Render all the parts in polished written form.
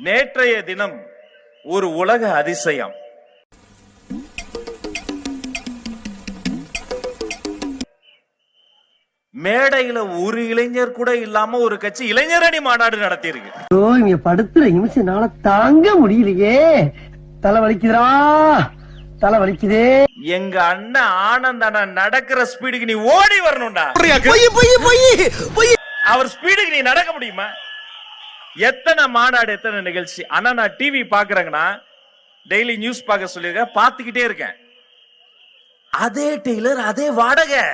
நேற்றைய தினம் ஒரு உலக அதிசயம். மேடையில ஒரு இளைஞர் கூட இல்லாம ஒரு கட்சி இளைஞரணி மாநாடு நடத்தியிருக்கு. படுத்துற நிமிஷம்னால தாங்க முடியலையே, தலை வலிக்குதுரா, தலை வலிக்குதே. எங்க அண்ணன் ஆனந்த் அண்ணன் நடக்கிற ஸ்பீடுக்கு நீ ஓடி வரணும்டா. அவர் ஸ்பீடுக்கு நீ நடக்க முடியுமா? எத்தனை மாநாடு, எத்தனை நிகழ்ச்சி. ஆனா நான் டிவி பாக்குறேங்கன்னா டெய்லி நியூஸ் பார்க்க சொல்லியிருக்கேன், பார்த்துக்கிட்டே இருக்கேன். அதே டெய்லர், அதே வாடகை,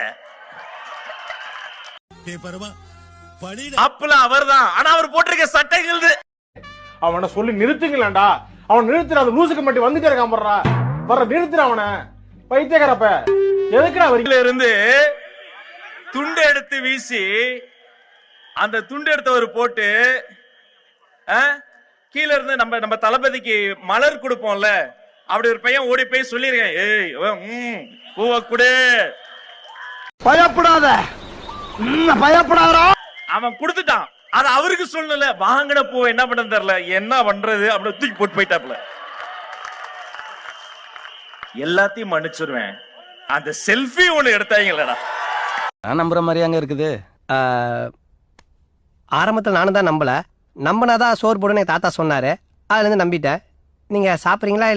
அப்பலாம் அவர்தான். ஆனா அவர் போட்டிருக்க சட்டைகள் அவனை சொல்லி நிறுத்துங்களா. அவன் நிறுத்துற, அந்த லூசுக்கு மட்டும் வந்துட்டே இருக்கான். வர்ற நிறுத்துற அவனை, பைத்தியக்காரப்ப. எதுக்குடா வரியில இருந்து துண்டு எடுத்து வீசி அந்த துண்டு எடுத்தவர் போட்டு கீழ இருந்து நம்ம தளபதிக்கு மலர் கொடுப்போம்ல, அப்படி ஒரு பையன் ஓடி போய் சொல்லிருக்கேன், ஏய் பூவ குடு, பயப்படாத பயப்படாதா. அவன் கொடுத்துட்டான். அது அவருக்கு சொல்லல, வாங்கின பூ என்ன பண்ண தெரியல, என்ன பண்றது அப்படி தூக்கி போட்டு போயிட்டாப்ல. எல்லாத்தையும் மன்னிச்சிருவேன். அந்த செல்ஃபி ஒண்ணு எடுத்தாங்களடா, நான் நம்புற மாதிரி அங்க இருக்குது. ஆரம்பத்தில் நானும் தான் நம்பல, நம்பினாதான் சோறு போடுன்னு தாத்தா சொன்னாரு, அதுல இருந்து நம்பிட்டேன். நீங்க சாப்பிடுறீங்களா?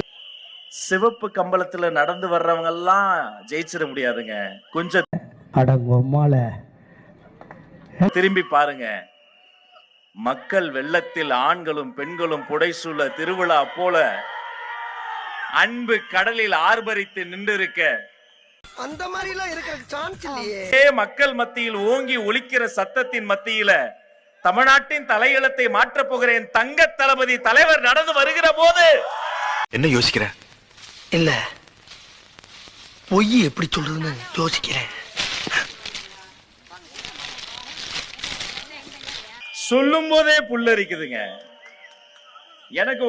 சிவப்பு கம்பளத்துல நடந்து வர்றவங்க எல்லாம் ஜெயிச்சிட முடியாதுங்க. கொஞ்சம் திரும்பி பாருங்க. மக்கள் வெள்ளத்தில் ஆண்களும் பெண்களும் புடைசூழ திருவிழா போல அன்பு கடலில் ஆர்ப்பரித்து நின்று இருக்க, அந்த மாதிரி எல்லாம் இருக்கிற சான்ஸ் இல்லையே. மக்கள் மத்தியில் ஓங்கி ஒலிக்கிற சத்தத்தின் மத்தியில தமிழ்நாட்டின் தலையெழுத்தை மாற்றப் போகிற என் தங்க தளபதி தலைவர் நடந்து வருகிற போது என்ன யோசிக்கிற? இல்ல, பொய் எப்படி சொல்றதுன்னு யோசிக்கிறேன். சொல்லும் போதே புல்லரிக்குதுங்க எனக்கு.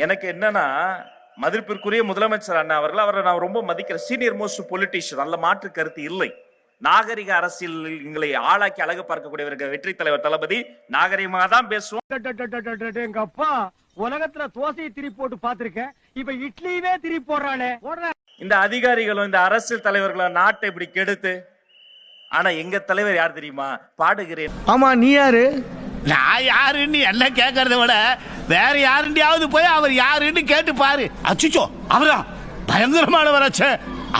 எனக்கு என்னன்னா, மதிப்பிற்குரிய முதலமைச்சர் அண்ணா அவர்கள், அவரை நான் ரொம்ப மதிக்கிற சீனியர் மோஸ்ட் பொலிட்டிஷியன், நல்ல மாற்று கருத்து இல்லை. நாகரிக அரசியல் எங்களை ஆளாக்கி அழகு பார்க்கக்கூடியவர்கள் வெற்றி தலைவர் தளபதி. நாகரிகமாக தான் பேசுவோம். எங்க அப்பா உலகத்துல தோசையை திரி போட்டு பாத்திருக்கேன், இப்ப இட்லியவே திரி போடுறானே. இந்த அதிகாரிகளும் இந்த அரசியல் தலைவர்களும் நாட்டை இப்படி கெடுத்து. ஆனா எங்க தலைவர் யார் தெரியுமா? பாடுகிறேன். ஆமா, நீ யாரு? நான் யாருன்னு எல்லாம் கேட்கறத விட வேற யாருண்டியாவது போய் அவர் யாருன்னு கேட்டு பாரு. அச்சுச்சோ, அவரா பயங்கரமானவராச்சே,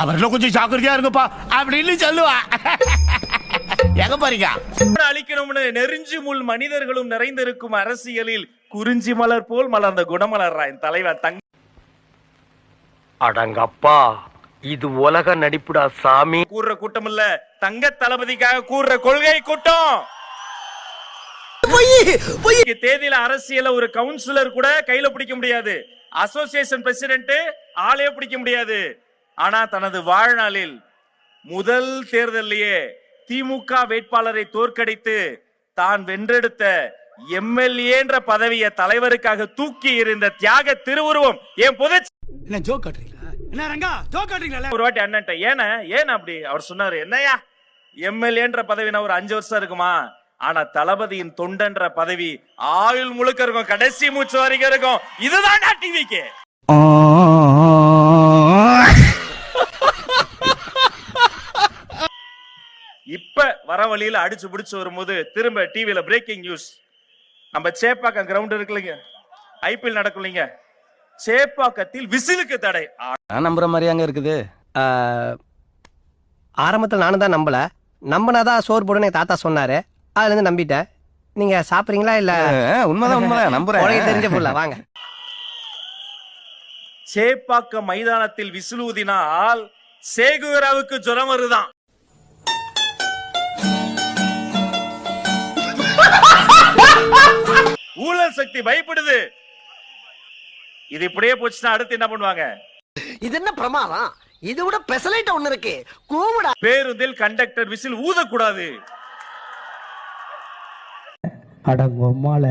அவர்ல கொஞ்சம் ஜாக்கிரதையா இருங்கப்பா அப்படின்னு சொல்லுவா. எங்க பாருங்க, அழிக்கணும்னு நெருஞ்சி முள் மனிதர்களும் நிறைந்திருக்கும் அரசியலில் குறிஞ்சி மலர் போல் மலர்ந்த குணமலர்றா என் தலைவர் தங்க. அடங்கப்பா, இது உலக நடிப்புடா சாமி. கூறுற கூட்டம் இல்ல, தங்க தளபதிக்காக கூறுற கொள்கை கூட்டம். தேதியில அரசியல ஒரு கவுன்சிலர் கூட கையில பிடிக்க முடியாது, அசோசியேஷன் பிரசிடென்ட் ஆளே பிடிக்க முடியாது. ஆனா தனது வாழ்நாளில் முதல் தேர்தலிலேயே திமுக வேட்பாளரை தோற்கடித்து தான் வென்றெடுத்த எம்எல்ஏன்ற பதவியை தலைவருக்காக தூக்கி இருந்த தியாக திருவுருவம் என் புதை. ஒரு வாட்டி அண்ணன் ஏன் அப்படி அவர் சொன்னாரு, என்னையா எம்எல்ஏன்ற பதவினா ஒரு 5 வருஷம் இருக்குமா, ஆனா தளபதியின் தொண்டன்ற பதவி ஆயுள் முழுக்க இருக்கும், கடைசி மூச்சு வரைக்கும் இருக்கும். இதுதான் டிவிக்கு. இப்ப வர வழியில அடிச்சு பிடிச்சு வரும்போது திரும்ப டிவில பிரேக்கிங் நியூஸ். நம்ம சேப்பாக்கம் கிரவுண்ட் இருக்குல்லைங்க, ஐபிஎல் நடக்கலைங்க, சேப்பாக்கத்தில் விசிலுக்கு தடை. நான் நம்புற மாதிரி அங்க இருக்குது. ஆரம்பத்தில் நானும் தான் நம்பல, நம்பினாதான் சோறு போடுன்னு தாத்தா சொன்னாரு, அதுல இருந்து நம்பிட்டேன். நீங்க சாப்பிடுறீங்களா? இல்ல, உண்மைதான் நம்புறேன். தெரிஞ்ச புள்ள வாங்க. சேப்பாக்கம் மைதானத்தில் விசிலூதினால் சேகுராவுக்கு ஜுரம் வருதான். ஊழல் சக்தி பயப்படுது. இது இப்படியே போச்சுன்னா அடுத்து என்ன பண்ணுவாங்க? இது என்ன பிரமாதம்? இது விட பெசலைட் ஒண்ணு இருக்கு, கூவுடா. பேருந்தில் கண்டக்டர் விசில் ஊதக்கூடாது. அடங்கொம்மால